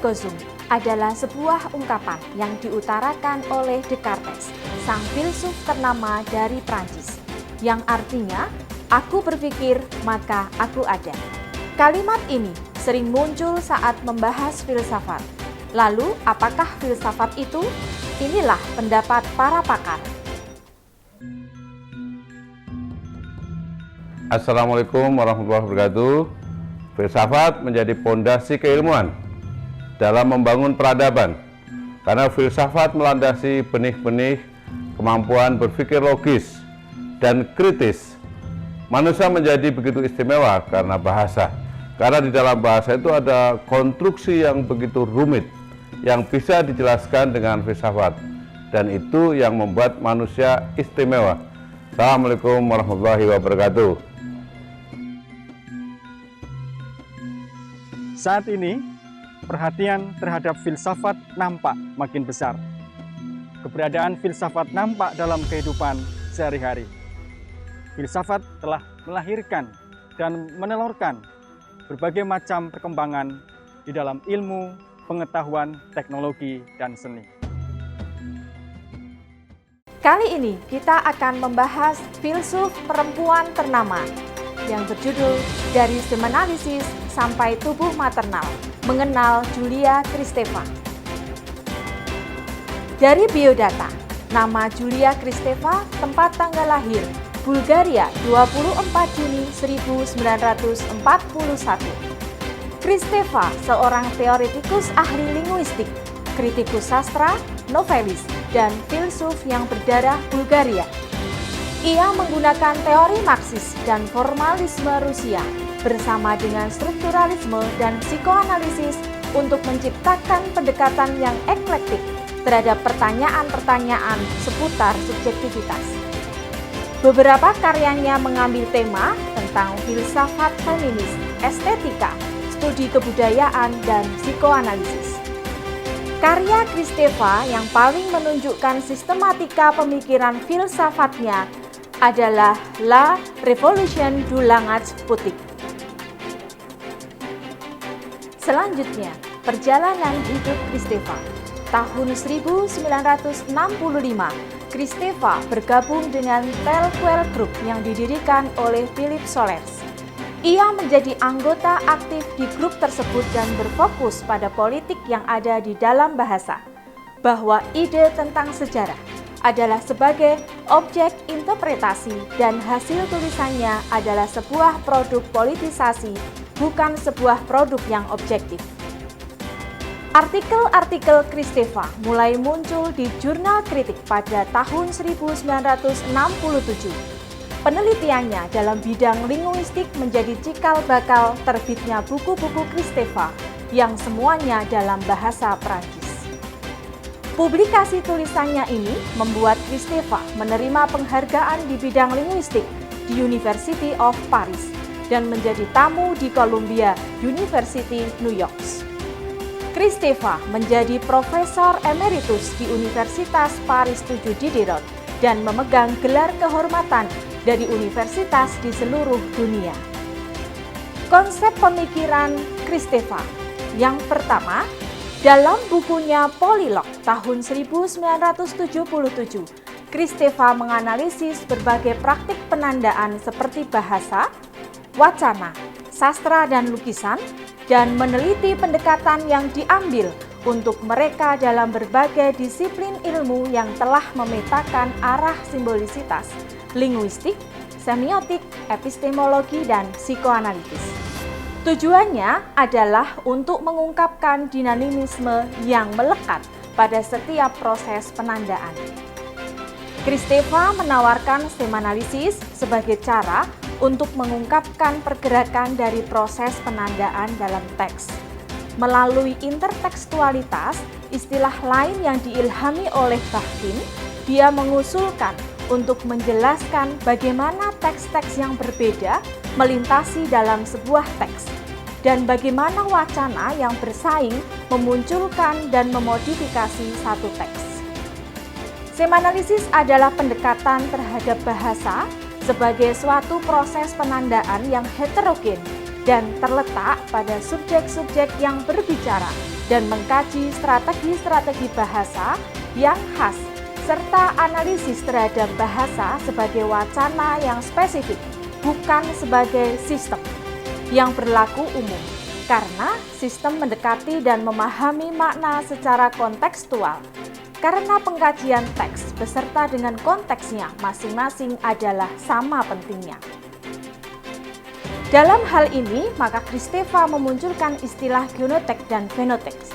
Ergo sum adalah sebuah ungkapan yang diutarakan oleh Descartes, sang filsuf ternama dari Prancis, yang artinya, aku berpikir maka aku ada. Kalimat ini sering muncul saat membahas filsafat. Lalu, apakah filsafat itu? Inilah pendapat para pakar. Assalamualaikum warahmatullahi wabarakatuh. Filsafat menjadi pondasi keilmuan dalam membangun peradaban, karena filsafat melandasi benih-benih kemampuan berpikir logis dan kritis. Manusia menjadi begitu istimewa karena bahasa, karena di dalam bahasa itu ada konstruksi yang begitu rumit yang bisa dijelaskan dengan filsafat, dan itu yang membuat manusia istimewa. Assalamualaikum warahmatullahi wabarakatuh. Saat ini, perhatian terhadap filsafat nampak makin besar. Keberadaan filsafat nampak dalam kehidupan sehari-hari. Filsafat telah melahirkan dan menelurkan berbagai macam perkembangan di dalam ilmu, pengetahuan, teknologi, dan seni. Kali ini kita akan membahas filsuf perempuan ternama yang berjudul Dari Semenalisis Sampai Tubuh Maternal, Mengenal Julia Kristeva. Dari biodata, nama Julia Kristeva, tempat tanggal lahir, Bulgaria, 24 Juni 1941. Kristeva seorang teoretikus ahli linguistik, kritikus sastra, novelis, dan filsuf yang berdarah Bulgaria. Ia menggunakan teori Marxis dan formalisme Rusia bersama dengan strukturalisme dan psikoanalisis untuk menciptakan pendekatan yang eklektik terhadap pertanyaan-pertanyaan seputar subjektivitas. Beberapa karyanya mengambil tema tentang filsafat feminis, estetika, studi kebudayaan, dan psikoanalisis. Karya Kristeva yang paling menunjukkan sistematika pemikiran filsafatnya adalah La Révolution du langage politique. Selanjutnya, perjalanan hidup Kristeva. Tahun 1965, Kristeva bergabung dengan Telquel Group yang didirikan oleh Philippe Sollers. Ia menjadi anggota aktif di grup tersebut dan berfokus pada politik yang ada di dalam bahasa, bahwa ide tentang sejarah adalah sebagai objek interpretasi dan hasil tulisannya adalah sebuah produk politisasi, bukan sebuah produk yang objektif. Artikel-artikel Kristeva mulai muncul di jurnal kritik pada tahun 1967. Penelitiannya dalam bidang linguistik menjadi cikal bakal terbitnya buku-buku Kristeva yang semuanya dalam bahasa Prancis. Publikasi tulisannya ini membuat Kristeva menerima penghargaan di bidang linguistik di University of Paris dan menjadi tamu di Columbia University, New York. Kristeva menjadi profesor emeritus di Universitas Paris 7 Diderot dan memegang gelar kehormatan dari universitas di seluruh dunia. Konsep pemikiran Kristeva yang pertama, dalam bukunya Polilog tahun 1977, Kristeva menganalisis berbagai praktik penandaan seperti bahasa, wacana, sastra dan lukisan, dan meneliti pendekatan yang diambil untuk mereka dalam berbagai disiplin ilmu yang telah memetakan arah simbolisitas, linguistik, semiotik, epistemologi, dan psikoanalitis. Tujuannya adalah untuk mengungkapkan dinamisme yang melekat pada setiap proses penandaan. Kristeva menawarkan semanalisis sebagai cara untuk mengungkapkan pergerakan dari proses penandaan dalam teks. Melalui intertekstualitas, istilah lain yang diilhami oleh Bakhtin, dia mengusulkan untuk menjelaskan bagaimana teks-teks yang berbeda melintasi dalam sebuah teks, dan bagaimana wacana yang bersaing memunculkan dan memodifikasi satu teks. Semanalisis adalah pendekatan terhadap bahasa sebagai suatu proses penandaan yang heterogen, dan terletak pada subjek-subjek yang berbicara dan mengkaji strategi-strategi bahasa yang khas, serta analisis terhadap bahasa sebagai wacana yang spesifik, bukan sebagai sistem yang berlaku umum. Karena sistem mendekati dan memahami makna secara kontekstual, karena pengkajian teks beserta dengan konteksnya masing-masing adalah sama pentingnya. Dalam hal ini, maka Kristeva memunculkan istilah genoteks dan fenoteks.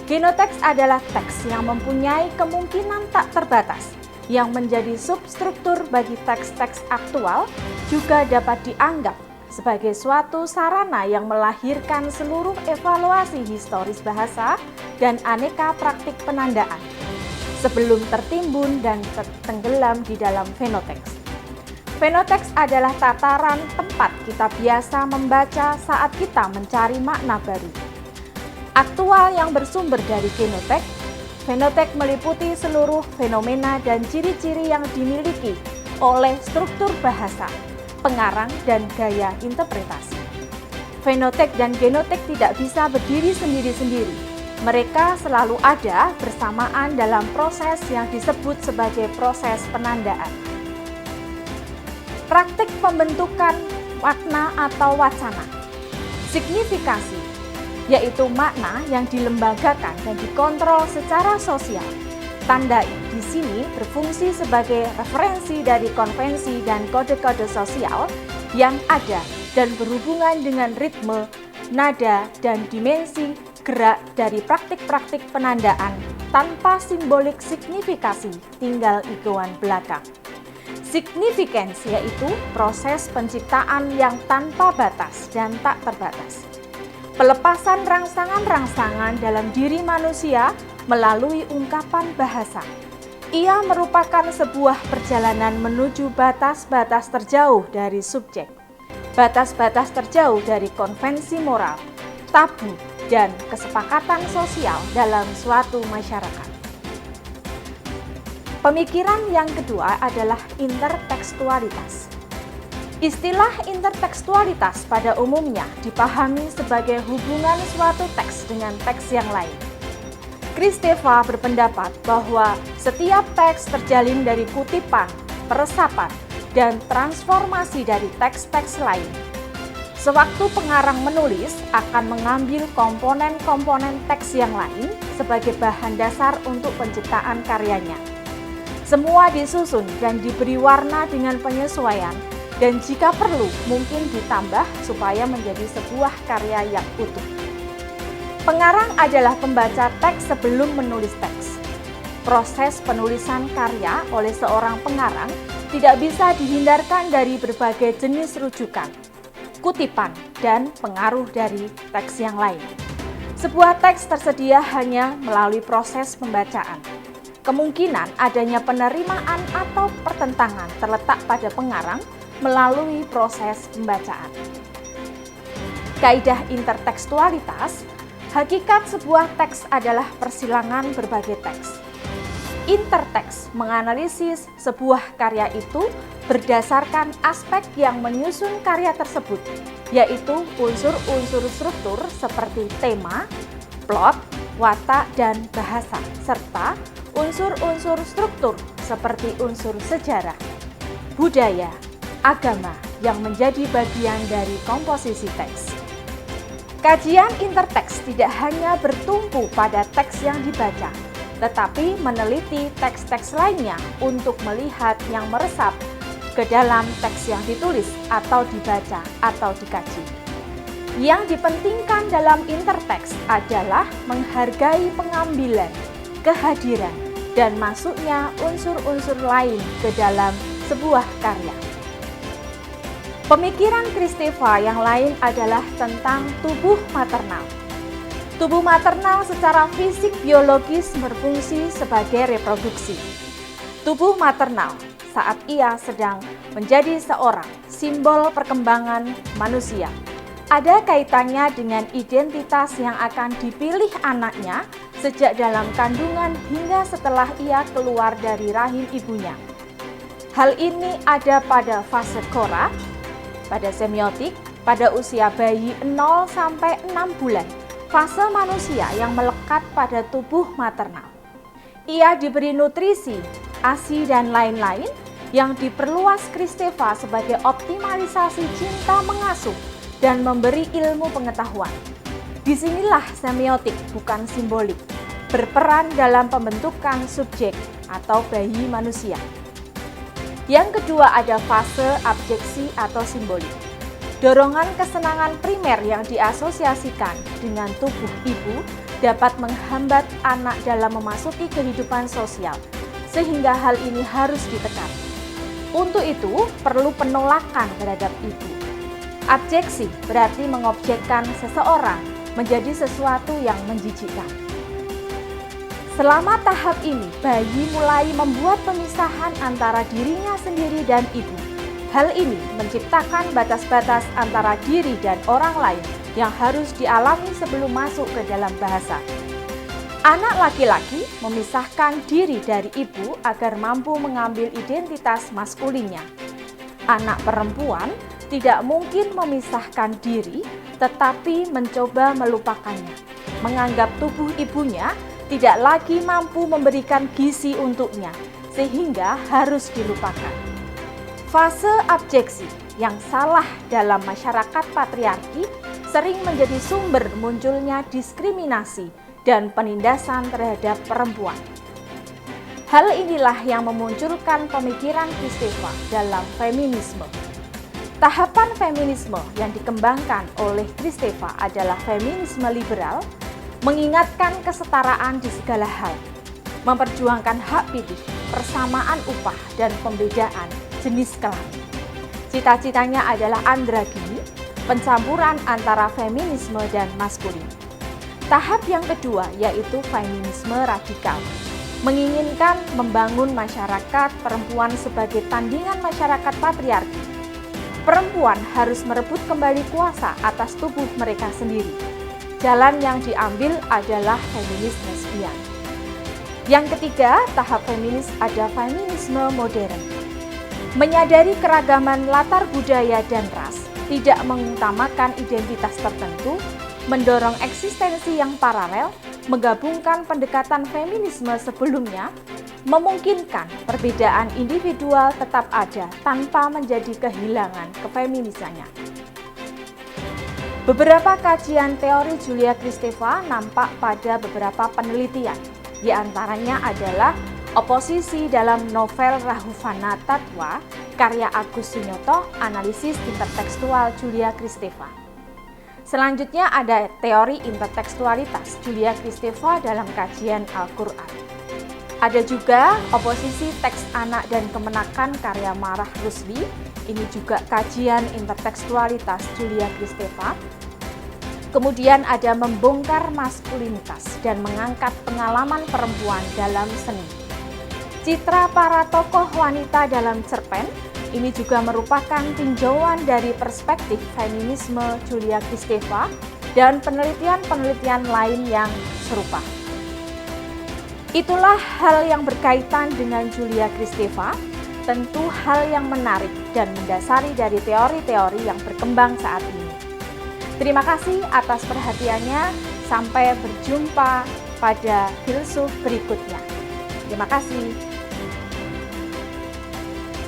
Genoteks adalah teks yang mempunyai kemungkinan tak terbatas, yang menjadi substruktur bagi teks-teks aktual, juga dapat dianggap sebagai suatu sarana yang melahirkan seluruh evaluasi historis bahasa dan aneka praktik penandaan, sebelum tertimbun dan tenggelam di dalam fenoteks. Fenoteks adalah tataran tempat kita biasa membaca saat kita mencari makna baru. Aktual yang bersumber dari genoteks, fenoteks meliputi seluruh fenomena dan ciri-ciri yang dimiliki oleh struktur bahasa, pengarang, dan gaya interpretasi. Fenoteks dan genoteks tidak bisa berdiri sendiri-sendiri. Mereka selalu ada bersamaan dalam proses yang disebut sebagai proses penandaan. Praktik pembentukan makna atau wacana. Signifikasi, yaitu makna yang dilembagakan dan dikontrol secara sosial. Tanda di sini berfungsi sebagai referensi dari konvensi dan kode-kode sosial yang ada dan berhubungan dengan ritme, nada, dan dimensi gerak dari praktik-praktik penandaan tanpa simbolik signifikasi tinggal ikoan belakang. Significance yaitu proses penciptaan yang tanpa batas dan tak terbatas. Pelepasan rangsangan-rangsangan dalam diri manusia melalui ungkapan bahasa. Ia merupakan sebuah perjalanan menuju batas-batas terjauh dari subjek, batas-batas terjauh dari konvensi moral, tabu, dan kesepakatan sosial dalam suatu masyarakat. Pemikiran yang kedua adalah intertekstualitas. Istilah intertekstualitas pada umumnya dipahami sebagai hubungan suatu teks dengan teks yang lain. Kristeva berpendapat bahwa setiap teks terjalin dari kutipan, peresapan, dan transformasi dari teks-teks lain. Sewaktu pengarang menulis akan mengambil komponen-komponen teks yang lain sebagai bahan dasar untuk penciptaan karyanya. Semua disusun dan diberi warna dengan penyesuaian, dan jika perlu mungkin ditambah supaya menjadi sebuah karya yang utuh. Pengarang adalah pembaca teks sebelum menulis teks. Proses penulisan karya oleh seorang pengarang tidak bisa dihindarkan dari berbagai jenis rujukan, kutipan, dan pengaruh dari teks yang lain. Sebuah teks tersedia hanya melalui proses pembacaan. Kemungkinan adanya penerimaan atau pertentangan terletak pada pengarang melalui proses pembacaan. Kaidah intertekstualitas, hakikat sebuah teks adalah persilangan berbagai teks. Interteks menganalisis sebuah karya itu berdasarkan aspek yang menyusun karya tersebut, yaitu unsur-unsur struktur seperti tema, plot, watak, dan bahasa, serta unsur-unsur struktur seperti unsur sejarah, budaya, agama yang menjadi bagian dari komposisi teks. Kajian interteks tidak hanya bertumpu pada teks yang dibaca, tetapi meneliti teks-teks lainnya untuk melihat yang meresap ke dalam teks yang ditulis atau dibaca atau dikaji. Yang dipentingkan dalam interteks adalah menghargai pengambilan, kehadiran, dan masuknya unsur-unsur lain ke dalam sebuah karya. Pemikiran Kristeva yang lain adalah tentang tubuh maternal. Tubuh maternal secara fisik biologis berfungsi sebagai reproduksi. Tubuh maternal saat ia sedang menjadi seorang simbol perkembangan manusia. Ada kaitannya dengan identitas yang akan dipilih anaknya sejak dalam kandungan hingga setelah ia keluar dari rahim ibunya. Hal ini ada pada fase kora, pada semiotik, pada usia bayi 0 sampai 6 bulan, fase manusia yang melekat pada tubuh maternal. Ia diberi nutrisi, ASI dan lain-lain yang diperluas Kristeva sebagai optimalisasi cinta mengasuh dan memberi ilmu pengetahuan. Disinilah semiotik, bukan simbolik, berperan dalam pembentukan subjek atau bayi manusia. Yang kedua ada fase abjeksi atau simbolik. Dorongan kesenangan primer yang diasosiasikan dengan tubuh ibu dapat menghambat anak dalam memasuki kehidupan sosial, sehingga hal ini harus ditekan. Untuk itu, perlu penolakan terhadap ibu. Abjeksi berarti mengobjekkan seseorang menjadi sesuatu yang menjijikkan. Selama tahap ini, bayi mulai membuat pemisahan antara dirinya sendiri dan ibu. Hal ini menciptakan batas-batas antara diri dan orang lain yang harus dialami sebelum masuk ke dalam bahasa. Anak laki-laki memisahkan diri dari ibu agar mampu mengambil identitas maskulinnya. Anak perempuan tidak mungkin memisahkan diri, tetapi mencoba melupakannya, menganggap tubuh ibunya tidak lagi mampu memberikan gizi untuknya, sehingga harus dilupakan. Fase abjeksi yang salah dalam masyarakat patriarki sering menjadi sumber munculnya diskriminasi dan penindasan terhadap perempuan. Hal inilah yang memunculkan pemikiran Kristeva dalam feminisme. Tahapan feminisme yang dikembangkan oleh Kristeva adalah feminisme liberal, mengingatkan kesetaraan di segala hal, memperjuangkan hak pilih, persamaan upah, dan pembedaan jenis kelamin. Cita-citanya adalah andragini, pencampuran antara feminisme dan maskulin. Tahap yang kedua yaitu feminisme radikal, menginginkan membangun masyarakat perempuan sebagai tandingan masyarakat patriarki. Perempuan harus merebut kembali kuasa atas tubuh mereka sendiri. Jalan yang diambil adalah feminis lesbian. Yang ketiga, tahap feminis ada feminisme modern. Menyadari keragaman latar budaya dan ras, tidak mengutamakan identitas tertentu, mendorong eksistensi yang paralel, menggabungkan pendekatan feminisme sebelumnya, memungkinkan perbedaan individual tetap ada tanpa menjadi kehilangan kefeminisannya. Beberapa kajian teori Julia Kristeva nampak pada beberapa penelitian, di antaranya adalah oposisi dalam novel Rahufana Tatwa, karya Agus Sunyoto, analisis intertekstual Julia Kristeva. Selanjutnya ada teori intertekstualitas Julia Kristeva dalam kajian Al-Quran. Ada juga oposisi teks anak dan kemenakan karya Marah Rusli, ini juga kajian intertekstualitas Julia Kristeva. Kemudian ada membongkar maskulinitas dan mengangkat pengalaman perempuan dalam seni. Citra para tokoh wanita dalam cerpen ini juga merupakan tinjauan dari perspektif feminisme Julia Kristeva dan penelitian-penelitian lain yang serupa. Itulah hal yang berkaitan dengan Julia Kristeva, tentu hal yang menarik dan mendasari dari teori-teori yang berkembang saat ini. Terima kasih atas perhatiannya, sampai berjumpa pada filsuf berikutnya. Terima kasih.